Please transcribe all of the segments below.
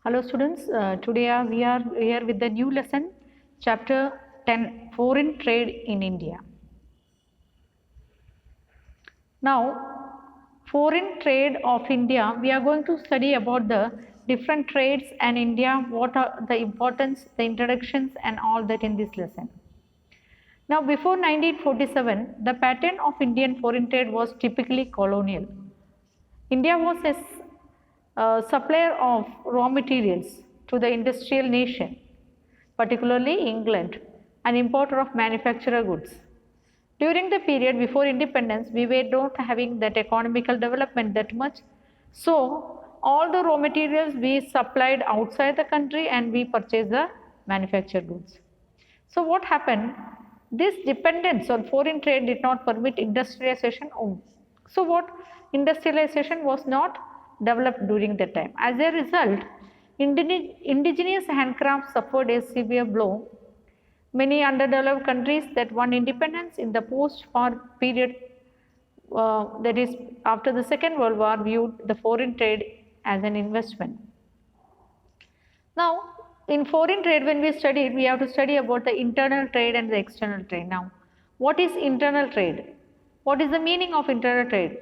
Hello students, today we are here with the new lesson, chapter 10, Foreign Trade in India. Now, foreign trade of India, we are going to study about the different trades and India, what are the importance, the introductions and all that in this lesson. Now, before 1947, the pattern of Indian foreign trade was typically colonial. India was a supplier of raw materials to the industrial nation, particularly England, an importer of manufacturer goods. During the period before independence, we were not having that economical development that much. So, all the raw materials we supplied outside the country and we purchased the manufactured goods. So, what happened? This dependence on foreign trade did not permit industrialization. So, what industrialization was not developed during that time. As a result, indigenous handcrafts suffered a severe blow. Many underdeveloped countries that won independence in the post-war period, that is after the Second World War, viewed the foreign trade as an investment. Now, in foreign trade, when we studied, we have to study about the internal trade and the external trade. Now, what is internal trade? What is the meaning of internal trade?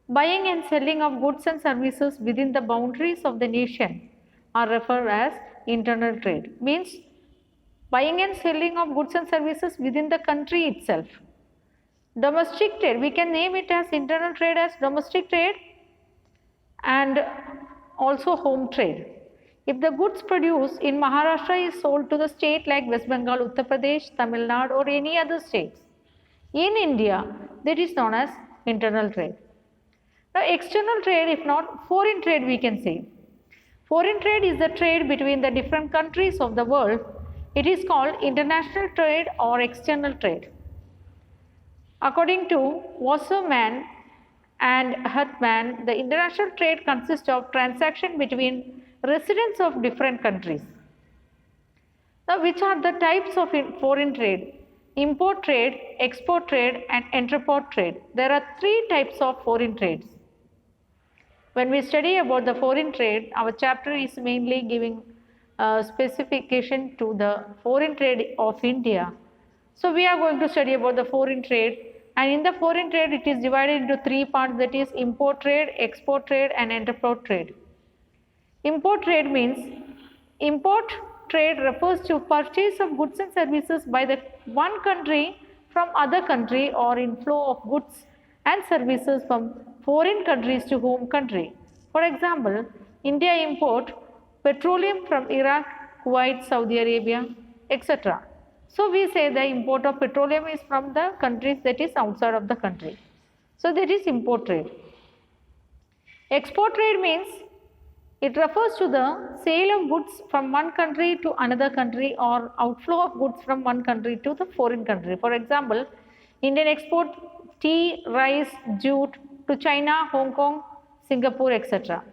Buying and selling of goods and services within the boundaries of the nation are referred as internal trade. Means buying and selling of goods and services within the country itself. Domestic trade, we can name it as internal trade as domestic trade and also home trade. If the goods produced in Maharashtra is sold to the state like West Bengal, Uttar Pradesh, Tamil Nadu or any other states, in India, that is known as internal trade. Now, external trade, if not foreign trade, we can say. Foreign trade is the trade between the different countries of the world. It is called international trade or external trade. According to Wasserman and Hartman, the international trade consists of transaction between residents of different countries. Now, which are the types of foreign trade? Import trade, export trade and entrepot trade. There are three types of foreign trades. When we study about the foreign trade, our chapter is mainly giving specification to the foreign trade of India. So, we are going to study about the foreign trade, and in the foreign trade it is divided into three parts, that is import trade, export trade and entrepot trade. Import trade means, import trade refers to purchase of goods and services by the one country from other country or inflow of goods and services from foreign countries to home country. For example, India import petroleum from Iraq, Kuwait, Saudi Arabia, etc. So, we say the import of petroleum is from the countries that is outside of the country. So, that is import trade. Export trade means it refers to the sale of goods from one country to another country or outflow of goods from one country to the foreign country. For example, Indian export tea, rice, jute to China, Hong Kong, Singapore, etc.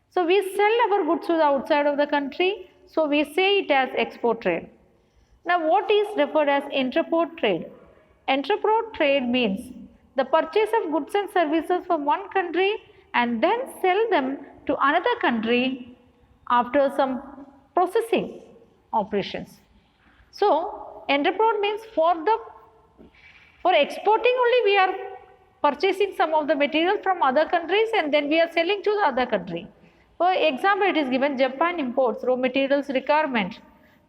So, we sell our goods to the outside of the country. So, we say it as export trade. Now, what is referred as entrepot trade? Entrepot trade means the purchase of goods and services from one country and then sell them to another country after some processing operations. So, entrepot means for exporting only we are purchasing some of the material from other countries and then we are selling to the other country. For example, it is given Japan imports raw materials requirement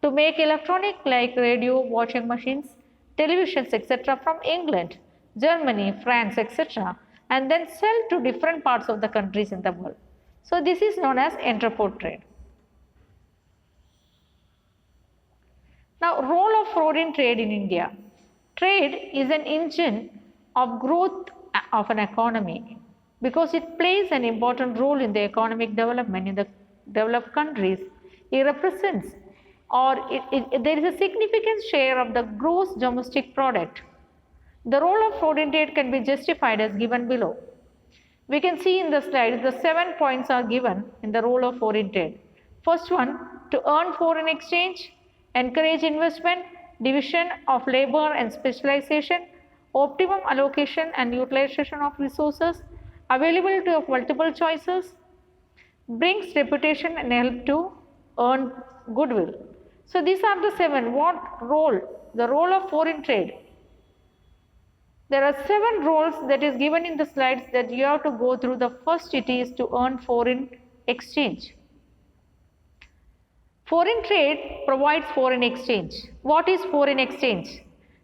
to make electronic like radio, washing machines, televisions, etc. from England, Germany, France, etc. and then sell to different parts of the countries in the world. So, this is known as entrepot trade. Now, role of foreign trade in India. Trade is an engine of growth of an economy because it plays an important role in the economic development in the developed countries. It represents there is a significant share of the gross domestic product. The role of foreign trade can be justified as given below. We can see in the slides the 7 points are given in the role of foreign trade. First one, to earn foreign exchange, encourage investment, division of labor and specialization, optimum allocation and utilization of resources, availability of multiple choices. brings reputation and help to earn goodwill. So these are the 7. What role? The role of foreign trade. There are 7 roles that is given in the slides that you have to go through. The first it is to earn foreign exchange. Foreign trade provides foreign exchange. What is foreign exchange?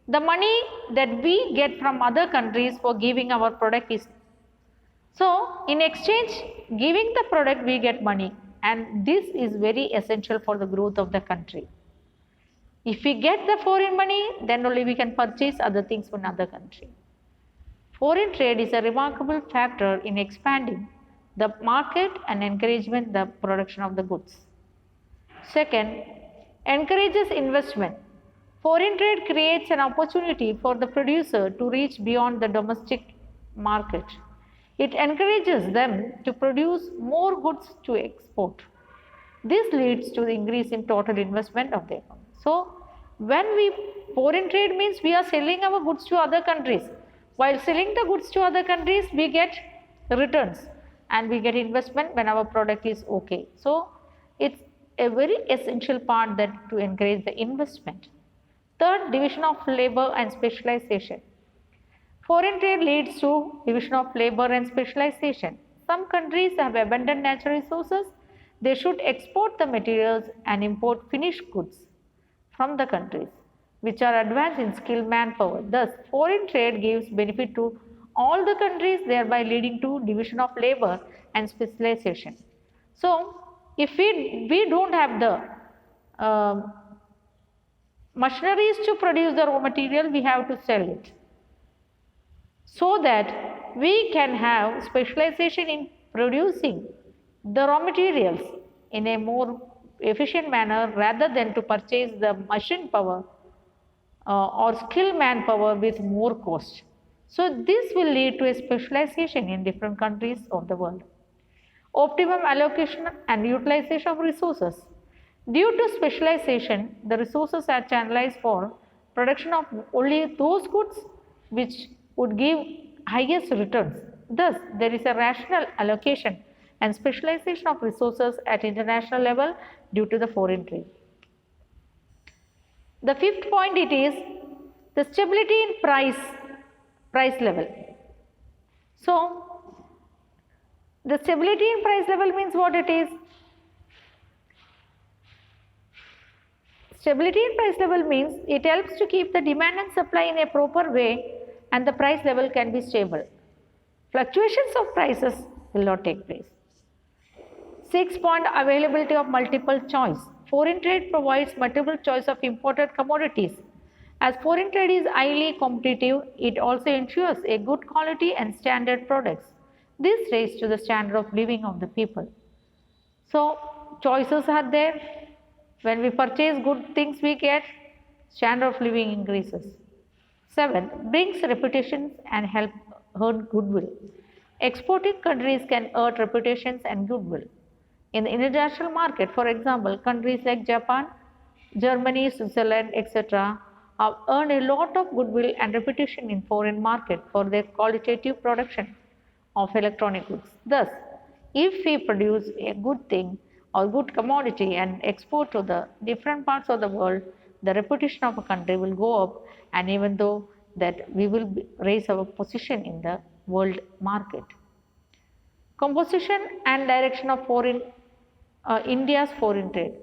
The money that we get from other countries for giving our product is. So, in exchange, giving the product we get money, and this is very essential for the growth of the country. If we get the foreign money, then only we can purchase other things from another country. Foreign trade is a remarkable factor in expanding the market and encouragement the production of the goods. Second, encourages investment. Foreign trade creates an opportunity for the producer to reach beyond the domestic market. It encourages them to produce more goods to export. This leads to the increase in total investment of the economy. So, when foreign trade means we are selling our goods to other countries. While selling the goods to other countries, we get returns and we get investment when our product is okay. So, it's a very essential part that to encourage the investment. Third, division of labor and specialization. Foreign trade leads to division of labor and specialization. Some countries have abundant natural resources. They should export the materials and import finished goods from the countries which are advanced in skilled manpower. Thus, foreign trade gives benefit to all the countries, thereby leading to division of labor and specialization. So, if we don't have the machineries to produce the raw material, we have to sell it, so that we can have specialization in producing the raw materials in a more efficient manner rather than to purchase the machine power or skilled manpower with more cost. So this will lead to a specialization in different countries of the world. Optimum allocation and utilization of resources. Due to specialization, the resources are channelized for production of only those goods which would give highest returns. Thus, there is a rational allocation and specialization of resources at international level due to the foreign trade. The fifth point it is the stability in price level. So, the stability in price level means what it is? Stability in price level means it helps to keep the demand and supply in a proper way and the price level can be stable. Fluctuations of prices will not take place. 6 point availability of multiple choice. Foreign trade provides multiple choice of imported commodities. As foreign trade is highly competitive, it also ensures a good quality and standard products. This raises to the standard of living of the people. So, choices are there. When we purchase good things, we get standard of living increases. 7. Brings reputations and help earn goodwill. Exporting countries can earn reputations and goodwill. In the international market, for example, countries like Japan, Germany, Switzerland, etc. have earned a lot of goodwill and reputation in foreign market for their qualitative production of electronic goods. Thus, if we produce a good thing or good commodity and export to the different parts of the world, the reputation of a country will go up, and even though that we will raise our position in the world market. Composition and direction of India's foreign trade.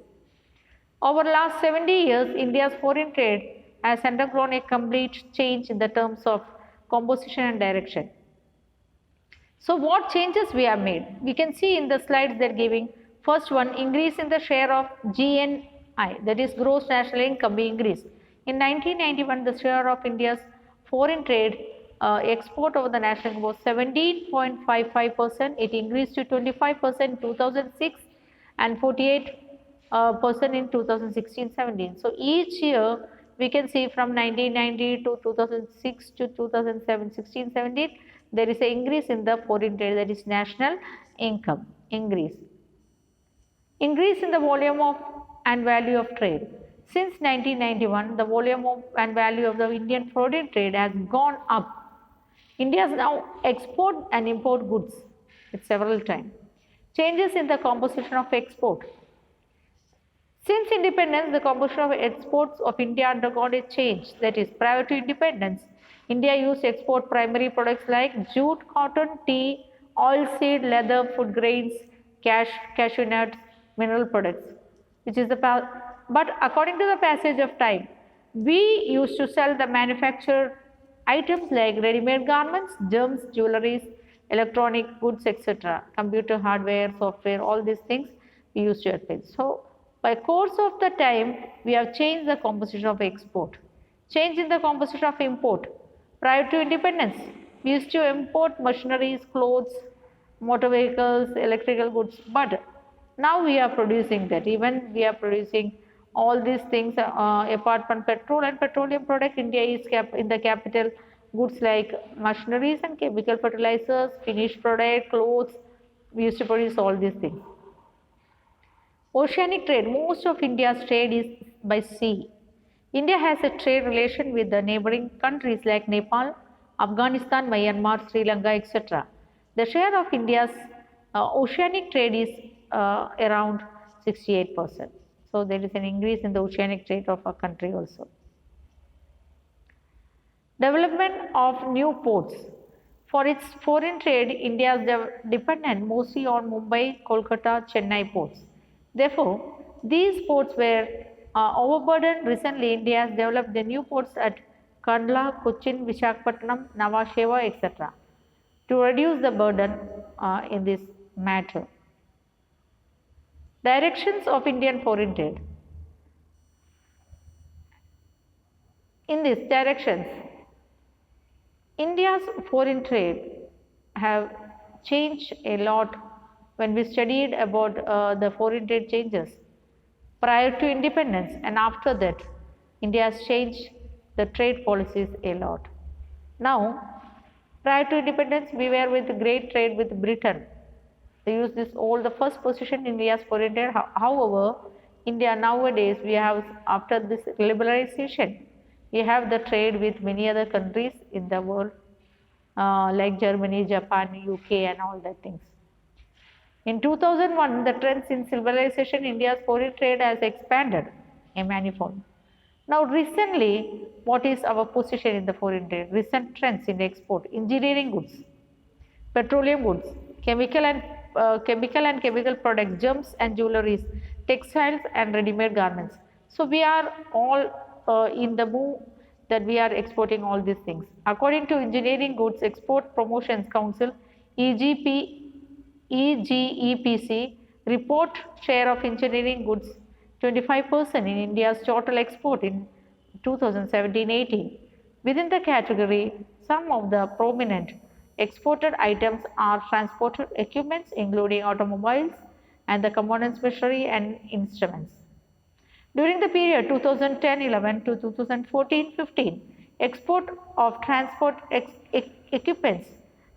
Over the last 70 years, India's foreign trade has undergone a complete change in the terms of composition and direction. So what changes we have made? We can see in the slides they're giving. First one, increase in the share of GNI, that is gross national income, we increased. In 1991, the share of India's foreign trade export over the national income was 17.55%. It increased to 25% in 2006 and 48% in 2016-17. So each year we can see from 1990 to 2006 to 2016-17, there is an increase in the foreign trade, that is national income increase. Increase in the volume of and value of trade. Since 1991, the volume of and value of the Indian foreign trade has gone up. India now export and import goods several times. Changes in the composition of export. Since independence, the composition of exports of India undergone a change. That is, prior to independence, India used to export primary products like jute, cotton, tea, oilseed, leather, food grains, cashew nuts, mineral products, which is but according to the passage of time, we used to sell the manufactured items like ready-made garments, gems, jewelries, electronic goods, etc., computer hardware, software, all these things we used to advance. So, by course of the time, we have changed the composition of export. Change in the composition of import. Prior to independence, we used to import machineries, clothes, motor vehicles, electrical goods, but now we are producing that. Even we are producing all these things apart from petrol and petroleum product. India is in the capital goods like machineries and chemical fertilizers, finished product, clothes. We used to produce all these things. Oceanic trade, most of India's trade is by sea. India has a trade relation with the neighboring countries like Nepal, Afghanistan, Myanmar, Sri Lanka, etc. The share of India's oceanic trade is around 68%. So there is an increase in the oceanic trade of our country also. Development of new ports. For its foreign trade, India is dependent mostly on Mumbai, Kolkata, Chennai ports. Therefore, these ports were overburdened. Recently, India has developed the new ports at Kandla, Cochin, Visakhapatnam, Nhava Sheva, etc. to reduce the burden in this matter. Directions of Indian foreign trade. In these directions, India's foreign trade have changed a lot when we studied about the foreign trade changes prior to independence, and after that India has changed the trade policies a lot. Now, prior to independence, we were with great trade with Britain. They use this all the first position in India's foreign trade. However, India nowadays, we have, after this liberalization, we have the trade with many other countries in the world like Germany, Japan, UK and all that things. In 2001, the trends in civilization, India's foreign trade has expanded a manifold. Now, recently, what is our position in the foreign trade? Recent trends in export: engineering goods, petroleum goods, chemical products, gems and jewelries, textiles and ready-made garments. So we are all in the move that we are exporting all these things. According to Engineering Goods Export Promotions Council, EGEPC report share of engineering goods 25% in India's total export in 2017-18. Within the category, some of the prominent exported items are transported equipments including automobiles and the components, machinery and instruments. During the period 2010-11 to 2014-15, export of transport equipments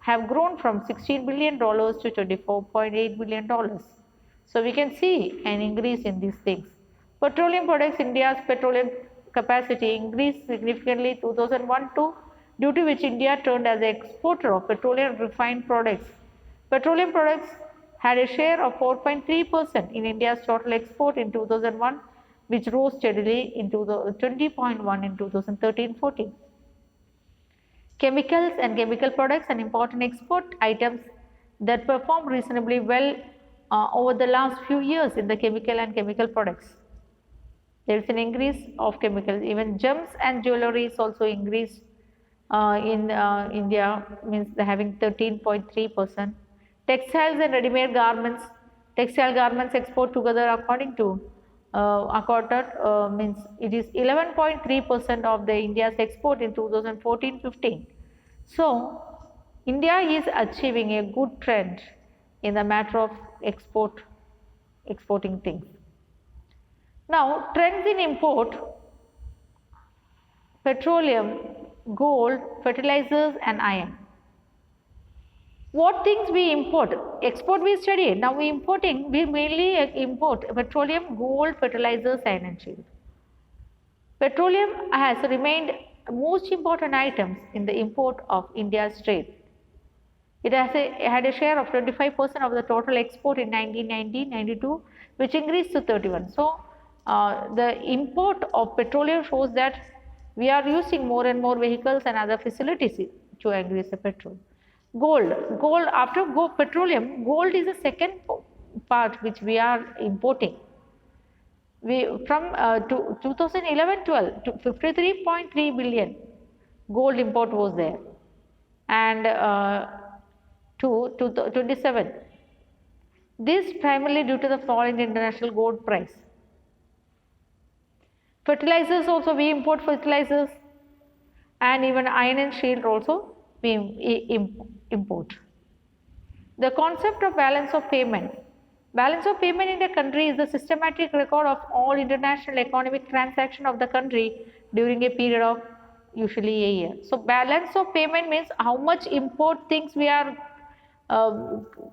have grown from $16 billion to $24.8 billion. So we can see an increase in these things. Petroleum products, India's petroleum capacity increased significantly 2001-2, due to which India turned as an exporter of petroleum refined products. Petroleum products had a share of 4.3% in India's total export in 2001, which rose steadily into the 20.1 in 2013-14. Chemicals and chemical products, an important export items that performed reasonably well over the last few years in the chemical and chemical products. There is an increase of chemicals. Even gems and jewelry is also increased in India, means they're having 13.3%. Textiles and ready-made garments, textile garments export together according to means it is 11.3% of the India's export in 2014-15. So, India is achieving a good trend in the matter of exporting things. Now, trends in import: petroleum, gold, fertilizers and iron. What things we import? Export we studied. Now we mainly import petroleum, gold, fertilizers, iron and steel. Petroleum has remained most important items in the import of India's trade. It had a share of 25% of the total export in 1990-92, which increased to 31. So, the import of petroleum shows that we are using more and more vehicles and other facilities to increase the petrol. Gold after petroleum, gold is the second part which we are importing. From 2011-12 to 53.3 billion gold import was there, and to 27. This primarily due to the fall in international gold price. Fertilizers also, we import fertilizers, and even iron and steel also we import. The concept of balance of payment. Balance of payment in the country is the systematic record of all international economic transactions of the country during a period of usually a year. So, balance of payment means how much import things we are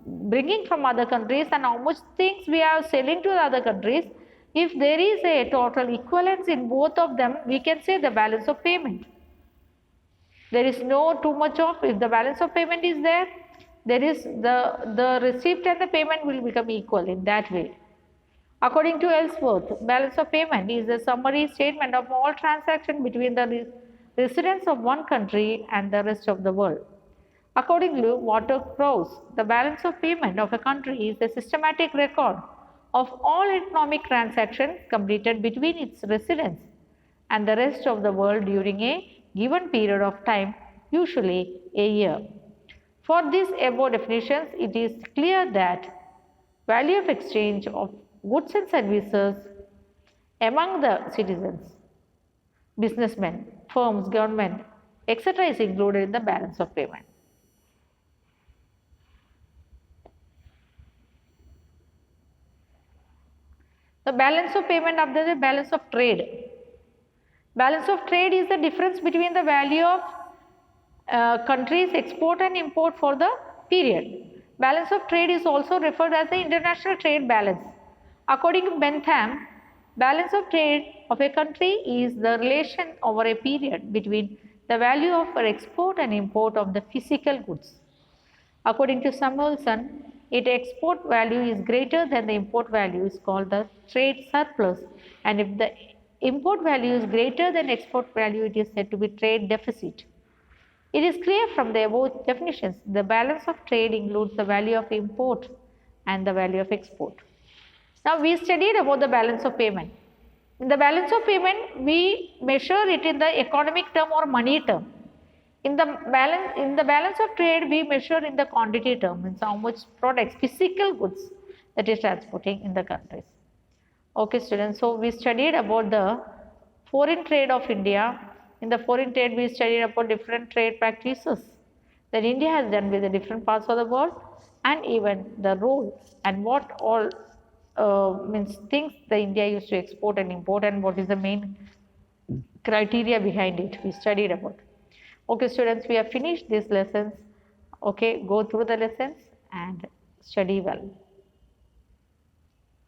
bringing from other countries and how much things we are selling to the other countries. If there is a total equivalence in both of them, we can say the balance of payment. There is no too much of, if the balance of payment is there, there is the receipt and the payment will become equal in that way. According to Ellsworth, balance of payment is a summary statement of all transactions between the residents of one country and the rest of the world. According to Waterhouse, the balance of payment of a country is a systematic record of all economic transactions completed between its residents and the rest of the world during a given period of time, usually a year. For these above definitions, it is clear that value of exchange of goods and services among the citizens, businessmen, firms, government, etc. is included in the balance of payment. The balance of payment after the balance of trade. Balance of trade is the difference between the value of countries' export and import for the period. Balance of trade is also referred as the international trade balance. According to Bentham, balance of trade of a country is the relation over a period between the value of export and import of the physical goods. According to Samuelson, its export value is greater than the import value is called the trade surplus, and if the import value is greater than export value, it is said to be trade deficit. It is clear from the above definitions, the balance of trade includes the value of import and the value of export. Now, we studied about the balance of payment. In the balance of payment, we measure it in the economic term or money term. In the balance of trade, we measure in the quantity term, means how much products, physical goods that is transporting in the countries. Okay, students, so we studied about the foreign trade of India. In the foreign trade, we studied about different trade practices that India has done with the different parts of the world, and even the role and what all means things that India used to export and import, and what is the main criteria behind it. We studied about. Okay, students, we have finished these lessons. Okay, go through the lessons and study well.